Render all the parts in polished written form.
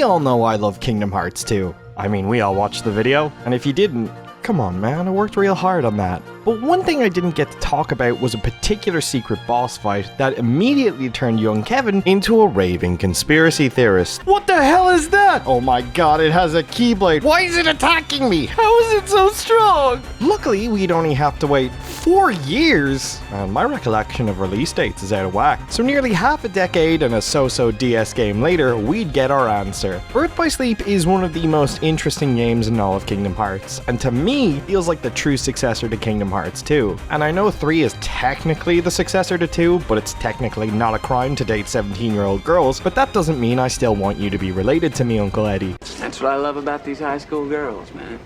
all know I love Kingdom Hearts 2. I mean, we all watched the video, and if you didn't, come on man, I worked real hard on that. But one thing I didn't get to talk about was a particular secret boss fight that immediately turned young Kevin into a raving conspiracy theorist. What the hell is that? Oh my god, it has a keyblade. Why is it attacking me? How is it so strong? Luckily, we'd only have to wait 4 years, and my recollection of release dates is out of whack. So nearly half a decade and a so-so DS game later, we'd get our answer. Birth by Sleep is one of the most interesting games in all of Kingdom Hearts, and to me, feels like the true successor to Kingdom Hearts 2. And I know 3 is technically the successor to 2, but it's technically not a crime to date 17-year-old girls, but that doesn't mean I still want you to be related to me, Uncle Eddie. That's what I love about these high school girls, man.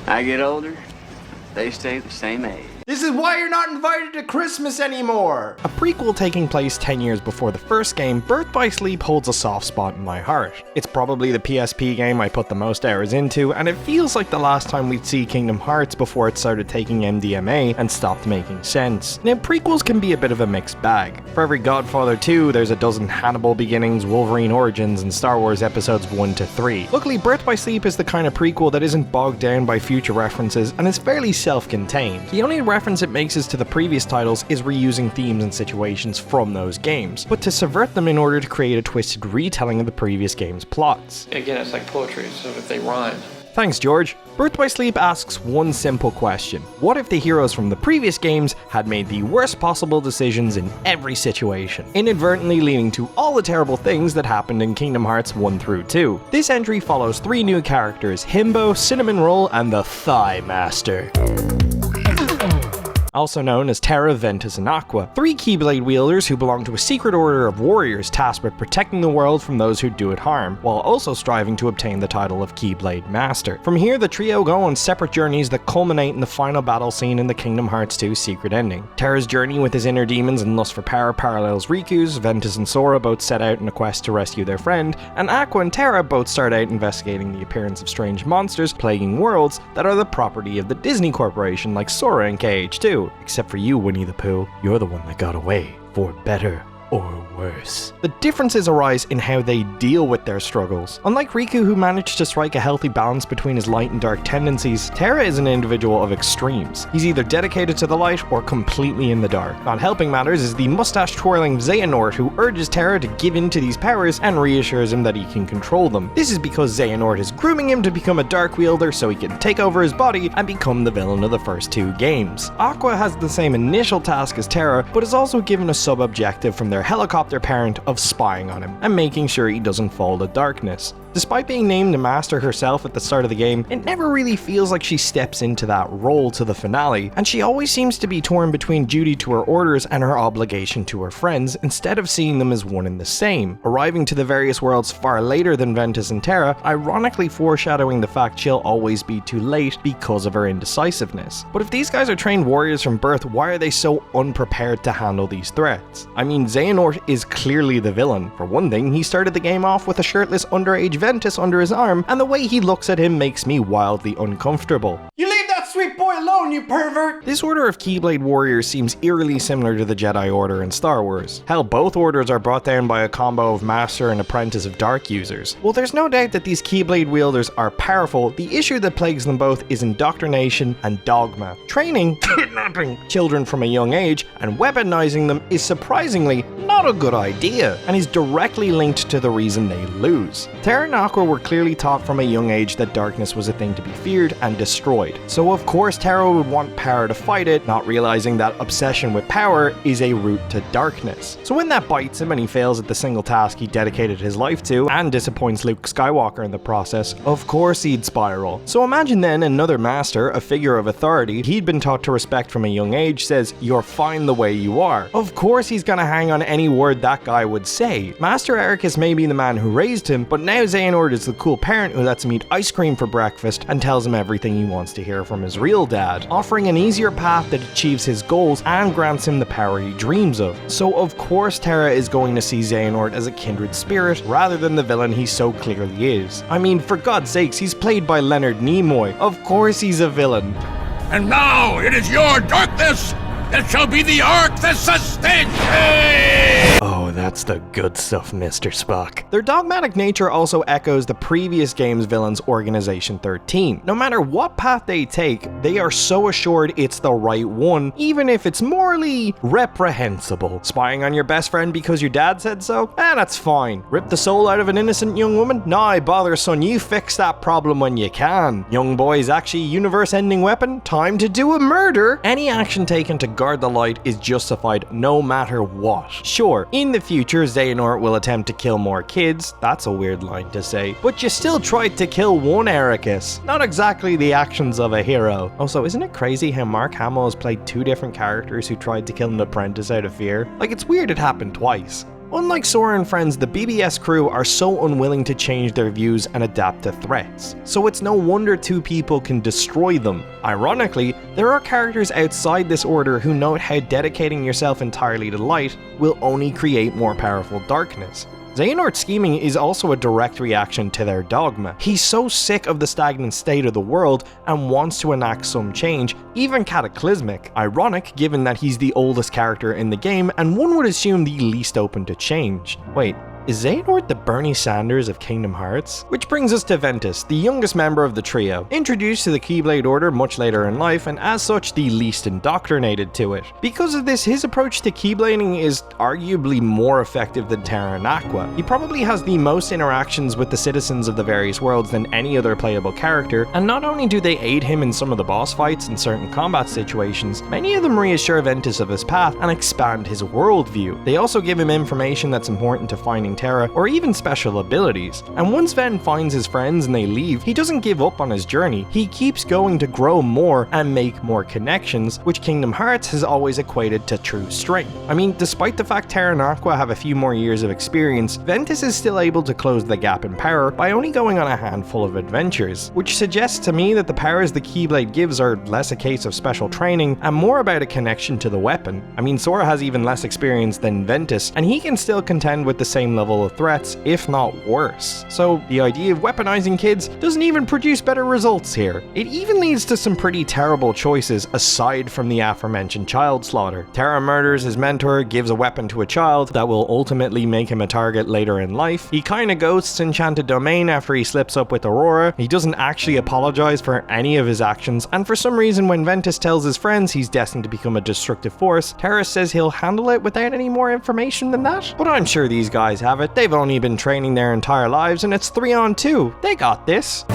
I get older, they stay the same age. This is why you're not invited to Christmas anymore! A prequel taking place 10 years before the first game, Birth by Sleep holds a soft spot in my heart. It's probably the PSP game I put the most hours into, and it feels like the last time we'd see Kingdom Hearts before it started taking MDMA and stopped making sense. Now, prequels can be a bit of a mixed bag. For every Godfather 2, there's a dozen Hannibal Beginnings, Wolverine Origins, and Star Wars Episodes 1 to 3. Luckily, Birth by Sleep is the kind of prequel that isn't bogged down by future references and is fairly self-contained. The only reference it makes to the previous titles is reusing themes and situations from those games, but to subvert them in order to create a twisted retelling of the previous game's plots. Again, it's like poetry, so if they rhyme. Thanks, George. Birth by Sleep asks one simple question. What if the heroes from the previous games had made the worst possible decisions in every situation, inadvertently leading to all the terrible things that happened in Kingdom Hearts 1 through 2? This entry follows 3 new characters, Himbo, Cinnamon Roll, and the Thigh Master, also known as Terra, Ventus, and Aqua, 3 Keyblade wielders who belong to a secret order of warriors tasked with protecting the world from those who do it harm, while also striving to obtain the title of Keyblade Master. From here, the trio go on separate journeys that culminate in the final battle scene in the Kingdom Hearts 2 secret ending. Terra's journey with his inner demons and lust for power parallels Riku's. Ventus and Sora both set out in a quest to rescue their friend, and Aqua and Terra both start out investigating the appearance of strange monsters plaguing worlds that are the property of the Disney Corporation, like Sora in KH2. Except for you, Winnie the Pooh, you're the one that got away, for better or worse. The differences arise in how they deal with their struggles. Unlike Riku, who managed to strike a healthy balance between his light and dark tendencies, Terra is an individual of extremes. He's either dedicated to the light or completely in the dark. Not helping matters is the mustache-twirling Xehanort, who urges Terra to give in to these powers and reassures him that he can control them. This is because Xehanort is grooming him to become a dark wielder so he can take over his body and become the villain of the first 2 games. Aqua has the same initial task as Terra, but is also given a sub-objective from their helicopter parent of spying on him and making sure he doesn't fall to darkness. Despite being named the Master herself at the start of the game, it never really feels like she steps into that role to the finale, and she always seems to be torn between duty to her orders and her obligation to her friends, instead of seeing them as one and the same, arriving to the various worlds far later than Ventus and Terra, ironically foreshadowing the fact she'll always be too late because of her indecisiveness. But if these guys are trained warriors from birth, why are they so unprepared to handle these threats? I mean, Xehanort is clearly the villain. For one thing, he started the game off with a shirtless underage Ventus under his arm, and the way he looks at him makes me wildly uncomfortable. You leave that sweet boy alone, you pervert! This order of Keyblade warriors seems eerily similar to the Jedi Order in Star Wars. Hell, both orders are brought down by a combo of Master and Apprentice of Dark users. Well, there's no doubt that these Keyblade wielders are powerful. The issue that plagues them both is indoctrination and dogma. Training, kidnapping children from a young age, and weaponizing them is surprisingly not a good idea, and is directly linked to the reason they lose. Terra and Aqua were clearly taught from a young age that darkness was a thing to be feared and destroyed. So of course Terra would want power to fight it, not realizing that obsession with power is a route to darkness. So when that bites him and he fails at the single task he dedicated his life to, and disappoints Luke Skywalker in the process, of course he'd spiral. So imagine then another master, a figure of authority he'd been taught to respect from a young age, says, "You're fine the way you are." Of course he's gonna hang on any word that guy would say. Master Ericus may be the man who raised him, but now Xehanort is the cool parent who lets him eat ice cream for breakfast and tells him everything he wants to hear from his real dad, offering an easier path that achieves his goals and grants him the power he dreams of. So of course Terra is going to see Xehanort as a kindred spirit rather than the villain he so clearly is. I mean, for God's sakes, he's played by Leonard Nimoy. Of course he's a villain. And now it is your darkness that shall be the ark that sustains me! Oh, that's the good stuff, Mr. Spock. Their dogmatic nature also echoes the previous game's villains, Organization 13. No matter what path they take, they are so assured it's the right one, even if it's morally reprehensible. Spying on your best friend because your dad said so? That's fine. Rip the soul out of an innocent young woman? Nah, bother son, you fix that problem when you can. Young boy's actually a universe-ending weapon? Time to do a murder! Any action taken to guard the light is justified no matter what. Sure, in the future, Xehanort will attempt to kill more kids. That's a weird line to say. But you still tried to kill one Ericus. Not exactly the actions of a hero. Also, isn't it crazy how Mark Hamill has played two different characters who tried to kill an apprentice out of fear? Like, it's weird it happened twice. Unlike Sora and friends, the BBS crew are so unwilling to change their views and adapt to threats, so it's no wonder two people can destroy them. Ironically, there are characters outside this order who note how dedicating yourself entirely to light will only create more powerful darkness. Xehanort's scheming is also a direct reaction to their dogma. He's so sick of the stagnant state of the world and wants to enact some change, even cataclysmic. Ironic, given that he's the oldest character in the game and one would assume the least open to change. Wait, is Xehanort the Bernie Sanders of Kingdom Hearts? Which brings us to Ventus, the youngest member of the trio, introduced to the Keyblade Order much later in life and as such the least indoctrinated to it. Because of this, his approach to Keyblading is arguably more effective than Terra and Aqua. He probably has the most interactions with the citizens of the various worlds than any other playable character, and not only do they aid him in some of the boss fights and certain combat situations, many of them reassure Ventus of his path and expand his worldview. They also give him information that's important to finding Terra, or even special abilities. And once Ven finds his friends and they leave, he doesn't give up on his journey. He keeps going to grow more and make more connections, which Kingdom Hearts has always equated to true strength. I mean, despite the fact Terra and Aqua have a few more years of experience, Ventus is still able to close the gap in power by only going on a handful of adventures, which suggests to me that the powers the Keyblade gives are less a case of special training and more about a connection to the weapon. I mean, Sora has even less experience than Ventus, and he can still contend with the same level of threats, if not worse. So the idea of weaponizing kids doesn't even produce better results here. It even leads to some pretty terrible choices aside from the aforementioned child slaughter. Terra murders his mentor, gives a weapon to a child that will ultimately make him a target later in life. He kinda ghosts Enchanted Domain after he slips up with Aurora. He doesn't actually apologize for any of his actions, and for some reason when Ventus tells his friends he's destined to become a destructive force, Terra says he'll handle it without any more information than that. But I'm sure these guys have it. They've only been training their entire lives and it's 3-on-2. They got this.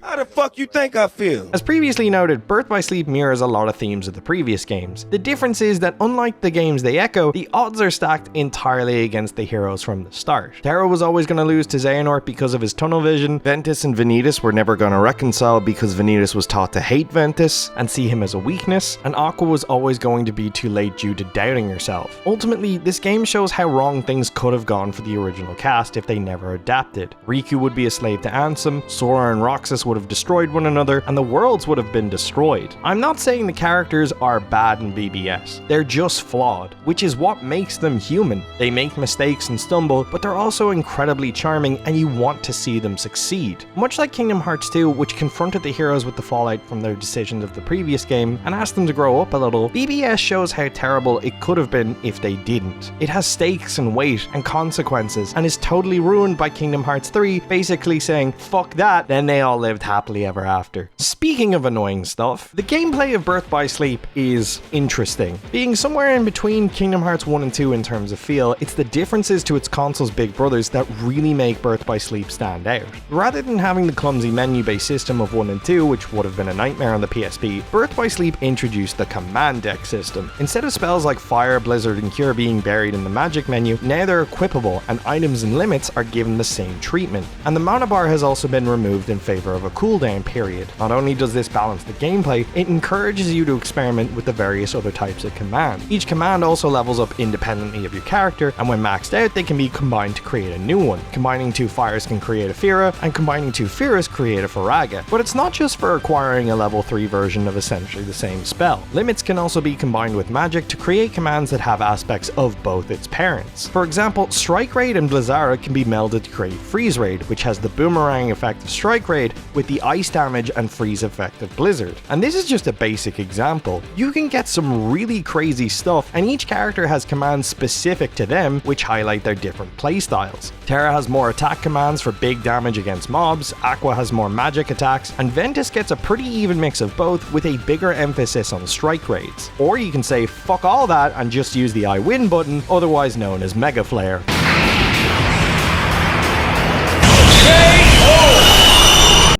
How the fuck you think I feel? As previously noted, Birth by Sleep mirrors a lot of themes of the previous games. The difference is that unlike the games they echo, the odds are stacked entirely against the heroes from the start. Terra was always going to lose to Xehanort because of his tunnel vision, Ventus and Vanitas were never going to reconcile because Vanitas was taught to hate Ventus and see him as a weakness, and Aqua was always going to be too late due to doubting herself. Ultimately, this game shows how wrong things could have gone for the original cast if they never adapted. Riku would be a slave to Ansem, Sora and Roxas would have destroyed one another, and the worlds would have been destroyed. I'm not saying the characters are bad in BBS, they're just flawed, which is what makes them human. They make mistakes and stumble, but they're also incredibly charming and you want to see them succeed. Much like Kingdom Hearts 2, which confronted the heroes with the fallout from their decisions of the previous game and asked them to grow up a little, BBS shows how terrible it could have been if they didn't. It has stakes and weight and consequences and is totally ruined by Kingdom Hearts 3 basically saying fuck that, then they all lived happily ever after. Speaking of annoying stuff, the gameplay of Birth by Sleep is interesting. Being somewhere in between Kingdom Hearts 1 and 2 in terms of feel, it's the differences to its console's big brothers that really make Birth by Sleep stand out. Rather than having the clumsy menu-based system of 1 and 2, which would have been a nightmare on the PSP, Birth by Sleep introduced the command deck system. Instead of spells like Fire, Blizzard, and Cure being buried in the magic menu, now they're equipable and items and limits are given the same treatment. And the mana bar has also been removed in favor of a cooldown, period. Not only does this balance the gameplay, it encourages you to experiment with the various other types of command. Each command also levels up independently of your character, and when maxed out, they can be combined to create a new one. Combining 2 fires can create a Fira, and combining 2 Firas create a Faraga. But it's not just for acquiring a level 3 version of essentially the same spell. Limits can also be combined with magic to create commands that have aspects of both its parents. For example, Strike Raid and Blizzara can be melded to create Freeze Raid, which has the boomerang effect of Strike Raid with the ice damage and freeze effect of Blizzard. And this is just a basic example. You can get some really crazy stuff, and each character has commands specific to them which highlight their different playstyles. Terra has more attack commands for big damage against mobs, Aqua has more magic attacks, and Ventus gets a pretty even mix of both with a bigger emphasis on strike raids. Or you can say fuck all that and just use the I win button, otherwise known as Mega Flare.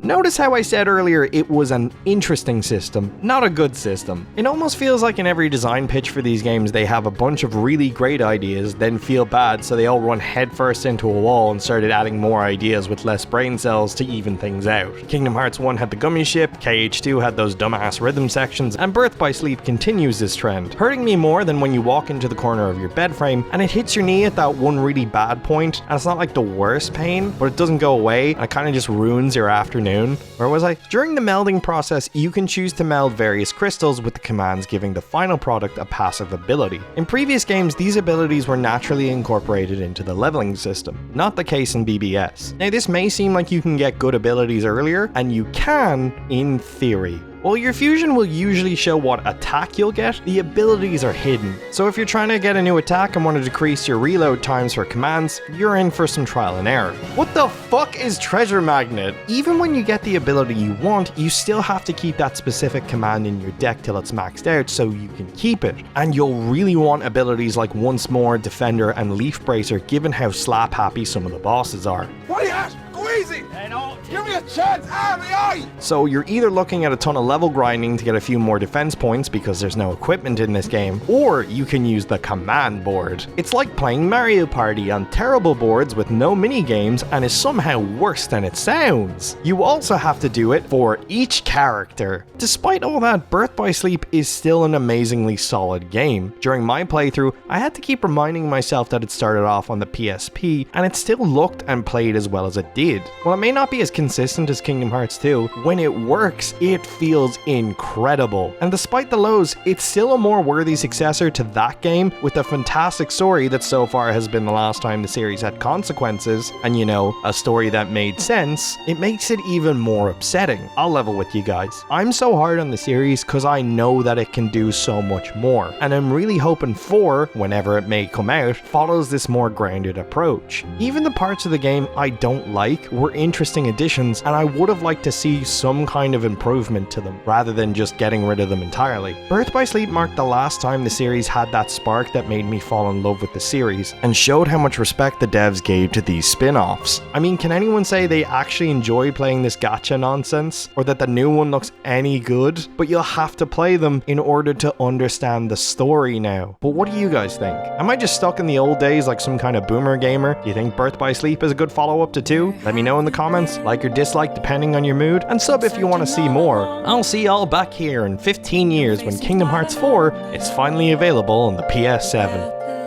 Notice how I said earlier it was an interesting system, not a good system. It almost feels like in every design pitch for these games they have a bunch of really great ideas, then feel bad, so they all run headfirst into a wall and started adding more ideas with less brain cells to even things out. Kingdom Hearts 1 had the gummy ship, KH2 had those dumbass rhythm sections, and Birth by Sleep continues this trend, hurting me more than when you walk into the corner of your bed frame and it hits your knee at that one really bad point, and it's not like the worst pain, but it doesn't go away, and it kind of just ruins your afternoon. Where was I? During the melding process, you can choose to meld various crystals with the commands giving the final product a passive ability. In previous games, these abilities were naturally incorporated into the leveling system, not the case in BBS. Now this may seem like you can get good abilities earlier, and you can, in theory. While your fusion will usually show what attack you'll get, the abilities are hidden. So if you're trying to get a new attack and want to decrease your reload times for commands, you're in for some trial and error. What the fuck is Treasure Magnet? Even when you get the ability you want, you still have to keep that specific command in your deck till it's maxed out so you can keep it. And you'll really want abilities like Once More, Defender, and Leaf Bracer given how slap happy some of the bosses are. What are you asking? Go easy! Hey, no. Give me a chance! Ah, the eye! So you're either looking at a ton of level grinding to get a few more defense points because there's no equipment in this game, or you can use the command board. It's like playing Mario Party on terrible boards with no mini games and is somehow worse than it sounds. You also have to do it for each character. Despite all that, Birth by Sleep is still an amazingly solid game. During my playthrough, I had to keep reminding myself that it started off on the PSP, and it still looked and played as well as it did. While it may not be as consistent as Kingdom Hearts 2, when it works, it feels incredible. And despite the lows, it's still a more worthy successor to that game with a fantastic story that so far has been the last time the series had consequences, and you know, a story that made sense. It makes it even more upsetting. I'll level with you guys. I'm so hard on the series because I know that it can do so much more, and I'm really hoping 4, whenever it may come out, follows this more grounded approach. Even the parts of the game I don't like were interesting additions, and I would have liked to see some kind of improvement to them, rather than just getting rid of them entirely. Birth by Sleep marked the last time the series had that spark that made me fall in love with the series, and showed how much respect the devs gave to these spin-offs. I mean, can anyone say they actually enjoyed playing this gacha nonsense, or that the new one looks any good? But you'll have to play them in order to understand the story now. But what do you guys think? Am I just stuck in the old days like some kind of boomer gamer? Do you think Birth by Sleep is a good follow-up to 2? Let me know in the comments, like or dislike depending on your mood, and sub if you want to see more. I'll see y'all back here in 15 years when Kingdom Hearts 4 is finally available on the PS7.